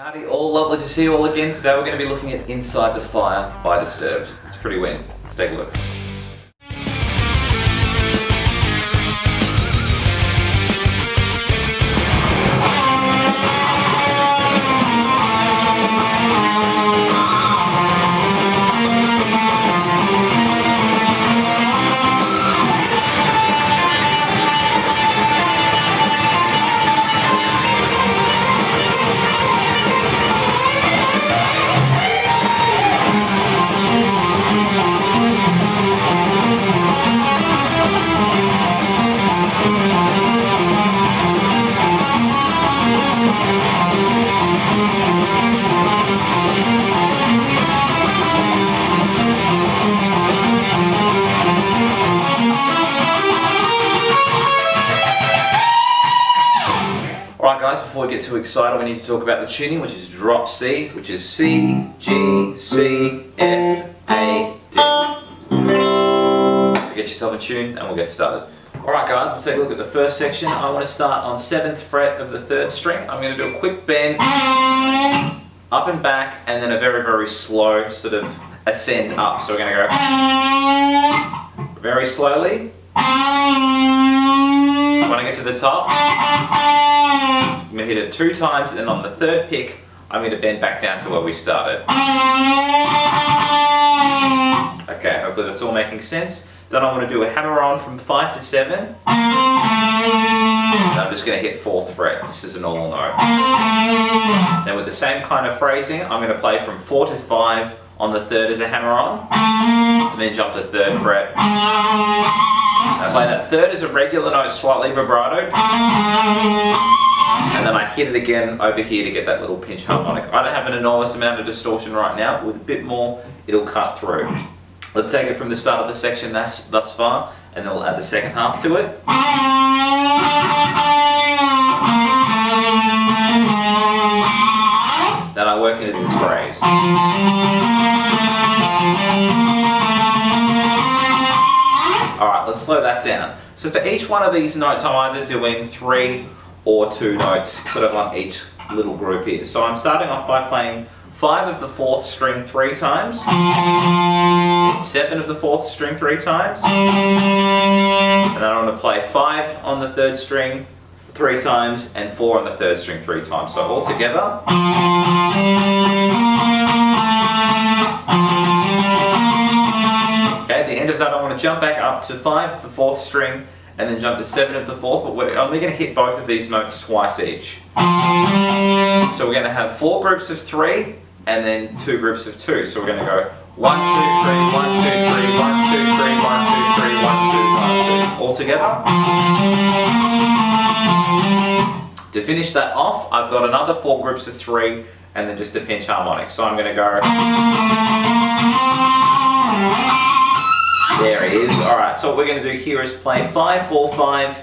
Howdy all, lovely to see you all again. Today we're going to be looking at Inside the Fire by Disturbed. It's pretty weird. Let's take a look. Alright guys, before we get too excited we need to talk about the tuning, which is drop C, which is C, G, C, F, A, D. So get yourself a tune and we'll get started. Alright guys, let's take a look at the first section. I want to start on 7th fret of the 3rd string. I'm going to do a quick bend, up and back, and then a very, very slow sort of ascend up. So we're going to go very slowly. When I get to the top, I'm going to hit it 2 times, and then on the 3rd pick, I'm going to bend back down to where we started. Okay, hopefully that's all making sense. Then I'm going to do a hammer on from 5 to 7. And I'm just going to hit 4th fret. This is a normal note. Then with the same kind of phrasing, I'm going to play from 4 to 5 on the 3rd as a hammer on, and then jump to 3rd fret. I play that 3rd as a regular note, slightly vibrato, and then I hit it again over here to get that little pinch harmonic. I don't have an enormous amount of distortion right now, but with a bit more, it'll cut through. Let's take it from the start of the section thus far, and then we'll add the second half to it. Then I work into this phrase. Alright, let's slow that down. So for each one of these notes, I'm either doing 3 or 2 notes, sort of on each little group here. So I'm starting off by playing 5 of the 4th string 3 times, 7 of the 4th string 3 times, and then I'm going to play 5 on the 3rd string 3 times, and 4 on the 3rd string 3 times. So all together. Okay, at the end of that I want to jump back up to 5 of the 4th string and then jump to 7 of the 4th, but we're only going to hit both of these notes twice each. So we're going to have 4 groups of 3 and then 2 groups of 2. So we're going to go 1, 2, 3, 1, 2, 3, 1, 2, 3, 1, 2, 3, 1, 2, 1, 2. All together. To finish that off, I've got another 4 groups of 3 and then just a pinch harmonic. So I'm going to go... There he is. Alright, so what we're going to do here is play 5, 4, 5,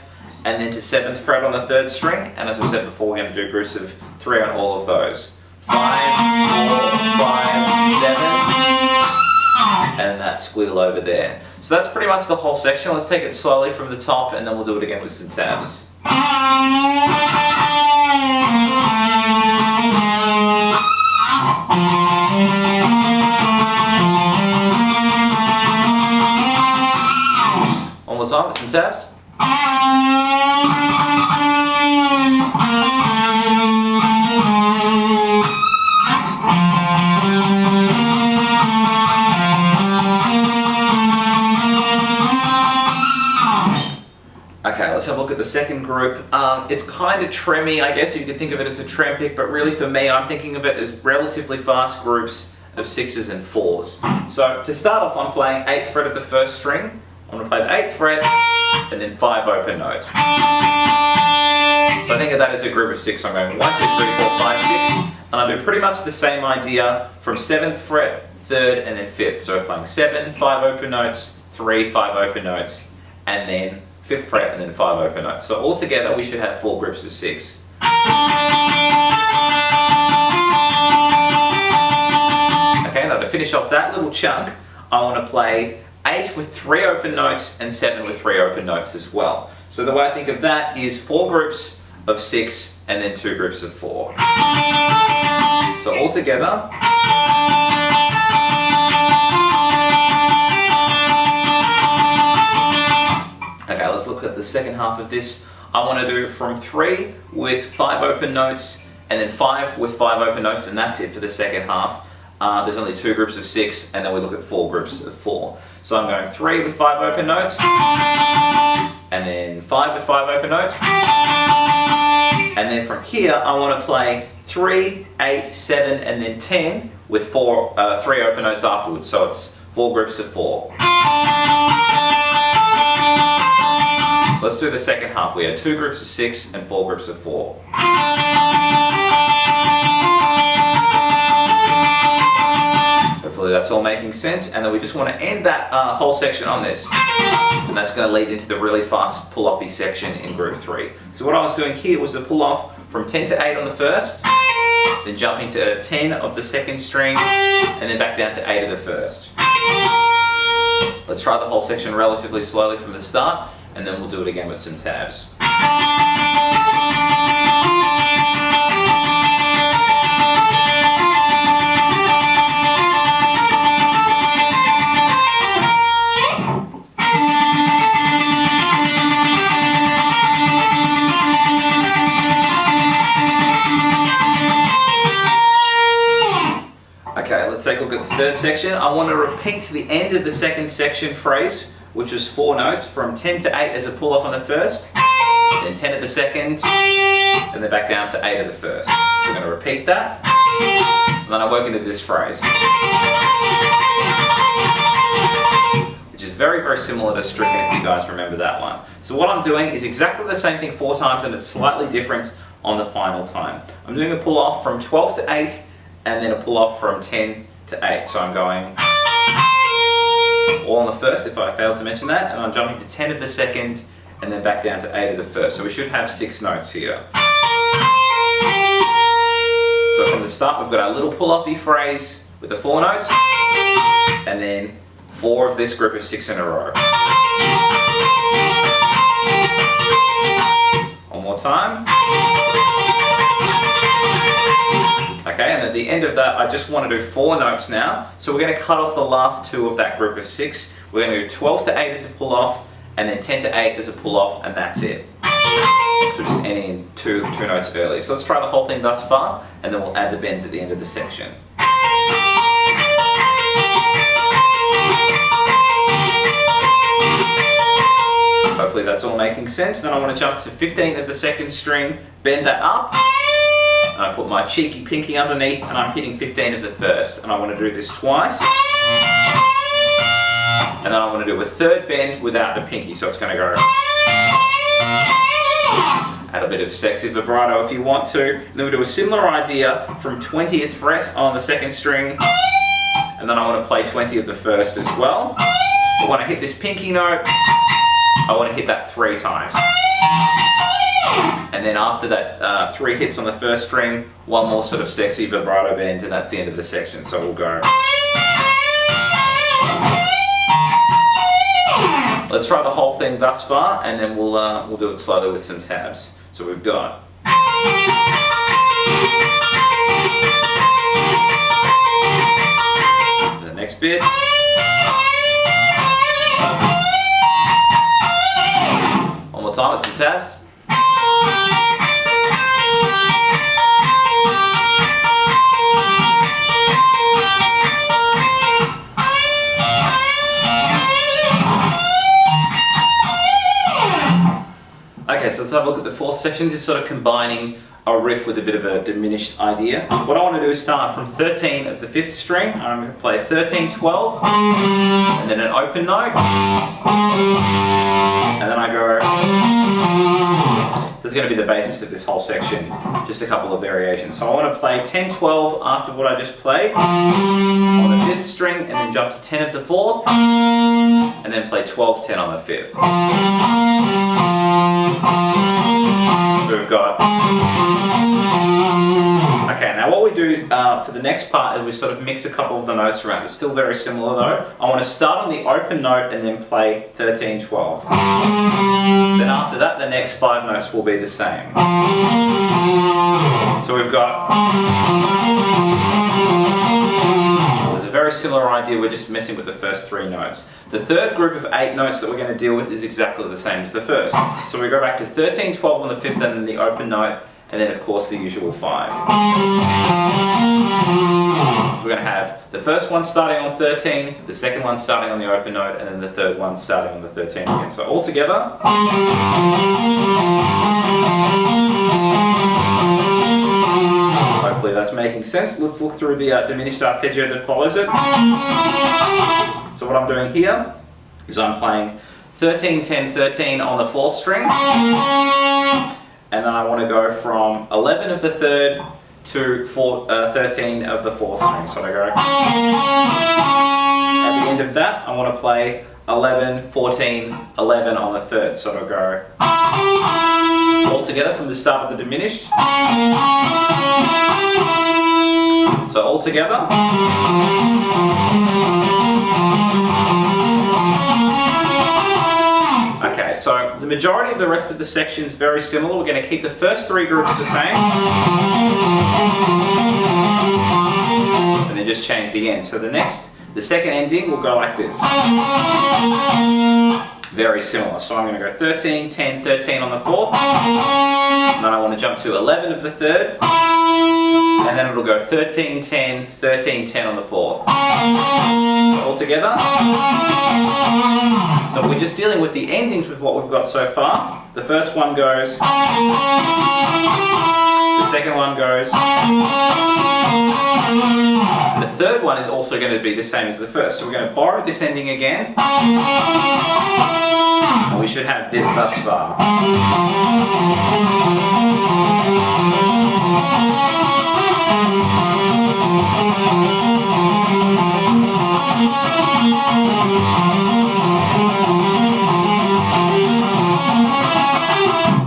and then to 7th fret on the 3rd string. And as I said before, we're going to do groups of 3 on all of those. 5, 4, 5, 7, and that squeal over there. So that's pretty much the whole section. Let's take it slowly from the top, and then we'll do it again with some tabs. One more time with some tabs. Okay, let's have a look at the second group. It's kind of tremmy, I guess you could think of it as a trem pick, but really for me, I'm thinking of it as relatively fast groups of 6s and 4s. So to start off, I'm playing 8th fret of the 1st string. I'm going to play the 8th fret and then 5 open notes. So I think of that as a group of 6. I'm going 1, 2, 3, 4, 5, 6, and I do pretty much the same idea from 7th fret, 3rd, and then 5th. So we're playing 7, 5 open notes, 3, 5 open notes, and then 5th fret and then 5 open notes. So altogether we should have 4 groups of 6. Okay, now to finish off that little chunk, I want to play 8 with 3 open notes and 7 with 3 open notes as well. So the way I think of that is 4 groups of 6 and then 2 groups of 4. all together. Okay, let's look at the second half of this. I want to do from 3 with 5 open notes, and then 5 with 5 open notes, and that's it for the second half. There's only 2 groups of 6, and then we look at 4 groups of 4. So I'm going 3 with 5 open notes, and then 5 with 5 open notes, and then from here I want to play 3, 8, 7, and then 10 with 3 open notes afterwards. So it's 4 groups of 4. So let's do the second half. We had 2 groups of 6 and 4 groups of 4. Hopefully that's all making sense, and then we just want to end that whole section on this. And that's going to lead into the really fast pull-offy section in group 3. So what I was doing here was the pull-off from 10 to 8 on the first, then jumping to 10 of the second string, and then back down to 8 of the first. Let's try the whole section relatively slowly from the start, and then we'll do it again with some tabs. Okay, let's take a look at the third section. I want to repeat the end of the second section phrase, which was 4 notes, from 10 to 8 as a pull-off on the first, then 10 of the second, and then back down to 8 of the first. So I'm going to repeat that, and then I work into this phrase, which is very, very similar to Stricken, if you guys remember that one. So what I'm doing is exactly the same thing 4 times, and it's slightly different on the final time. I'm doing a pull-off from 12 to 8, and then a pull-off from 10 to 8. So I'm going all on the first, if I failed to mention that, and I'm jumping to 10 of the second, and then back down to 8 of the first. So we should have 6 notes here. So from the start, we've got our little pull-offy phrase with the 4 notes, and then 4 of this group of 6 in a row. One more time. Okay, and at the end of that, I just want to do 4 notes now. So we're going to cut off the last 2 of that group of 6. We're going to do 12 to 8 as a pull-off, and then 10 to 8 as a pull-off, and that's it. So we're just ending in 2 notes early. So let's try the whole thing thus far, and then we'll add the bends at the end of the section. Hopefully that's all making sense. Then I want to jump to 15 of the second string, bend that up, and I put my cheeky pinky underneath, and I'm hitting 15 of the first. And I want to do this twice. And then I want to do a third bend without the pinky, so it's going to go. Add a bit of sexy vibrato if you want to. And then we do a similar idea from 20th fret on the second string. And then I want to play 20 of the first as well. I want to hit this pinky note. I want to hit that 3 times. And then after that 3 hits on the first string, 1 more sort of sexy vibrato bend, and that's the end of the section. So we'll go. Let's try the whole thing thus far, and then we'll do it slowly with some tabs. So we've got. The next bit. One more time with some tabs. Okay, so let's have a look at the fourth section. This is sort of combining a riff with a bit of a diminished idea. What I want to do is start from 13 of the 5th string. I'm going to play 13, 12, and then an open note, and then I go. So it's going to be the basis of this whole section, just a couple of variations. So I want to play 10, 12 after what I just played on the 5th string, and then jump to 10 of the 4th, and then play 12, 10 on the 5th. So we've got. Okay, now what we do for the next part is we sort of mix a couple of the notes around. It's still very similar though. I want to start on the open note and then play 13, 12. Then after that, the next 5 notes will be the same. So we've got. similar idea, we're just messing with the first 3 notes. The third group of 8 notes that we're going to deal with is exactly the same as the first. So we go back to 13, 12 on the 5th, and then the open note, and then of course the usual 5. So we're going to have the first one starting on 13, the second one starting on the open note, and then the third one starting on the 13 again. So all together. Hopefully that's making sense. Let's look through the diminished arpeggio that follows it. So what I'm doing here is I'm playing 13, 10, 13 on the 4th string. And then I want to go from 11 of the 3rd to 13 of the 4th string. So I go. At the end of that, I want to play 11, 14, 11 on the 3rd. So I'll go all together from the start of the diminished. So all together. Okay, so the majority of the rest of the section is very similar. We're going to keep the first 3 groups the same. And then just change the end. So the second ending will go like this. Very similar. So I'm going to go 13, 10, 13 on the 4th. And then I want to jump to 11 of the 3rd. And then it'll go 13, 10, 13, 10 on the 4th. So all together. So if we're just dealing with the endings with what we've got so far, the first one goes, the second one goes, and the third one is also going to be the same as the first. So we're going to borrow this ending again, and we should have this thus far.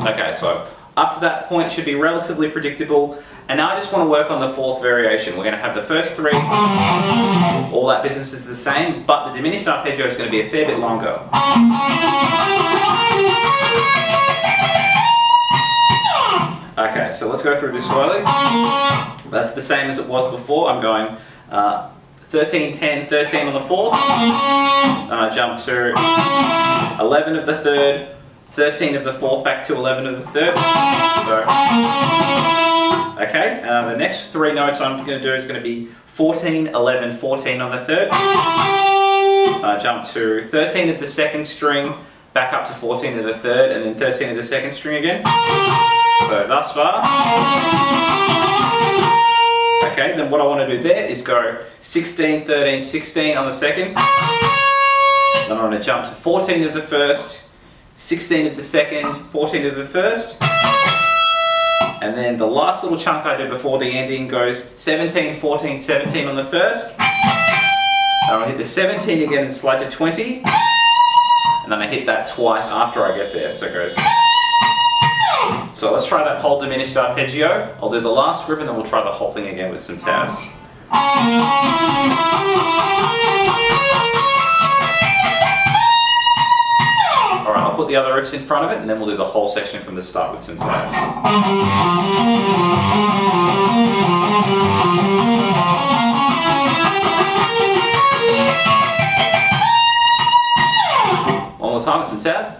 Okay, so up to that point it should be relatively predictable, and now I just want to work on the 4th variation. We're going to have the first 3, all that business is the same, but the diminished arpeggio is going to be a fair bit longer. Okay, so let's go through this slowly. That's the same as it was before. I'm going 13, 10, 13 on the 4th, and I jump to 11 of the 3rd, 13 of the 4th, back to 11 of the 3rd. So, okay, the next 3 notes I'm going to do is going to be 14, 11, 14 on the 3rd. Jump to 13 of the 2nd string, back up to 14 of the 3rd, and then 13 of the 2nd string again. So thus far. Okay, then what I want to do there is go 16, 13, 16 on the 2nd. Then I want to jump to 14 of the 1st, 16 of the 2nd, 14 of the 1st. And then the last little chunk I did before the ending goes 17, 14, 17 on the 1st. And I'll hit the 17 again and slide to 20. And then I hit that twice after I get there, so it goes. So let's try that whole diminished arpeggio. I'll do the last group and then we'll try the whole thing again with some tabs. Alright, I'll put the other riffs in front of it and then we'll do the whole section from the start with some tabs. One more time with some tabs.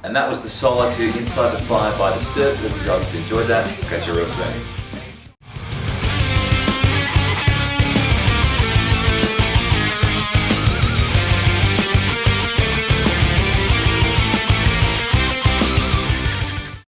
And that was the solo to Inside the Fire by Disturbed. Hope you guys have enjoyed that. Catch you real soon.